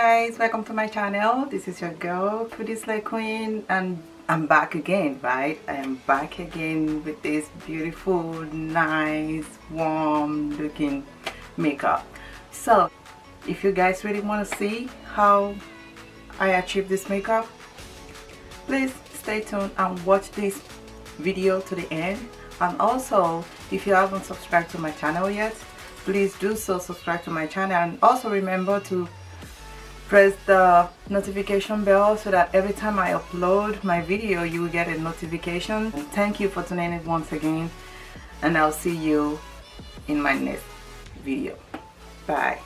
guys, welcome to my channel. This is your girl Pretty Slay Queen, and I'm back again, right? I am back again with this beautiful, nice, warm looking makeup. So if you guys really want to see how I achieve this makeup, please stay tuned and watch this video to the end. And also, if you haven't subscribed to my channel yet, please do so. Subscribe to my channel, and also remember to press the notification bell so that every time I upload my video you will get a notification. And thank you for tuning in once again, and I'll see you in my next video. Bye.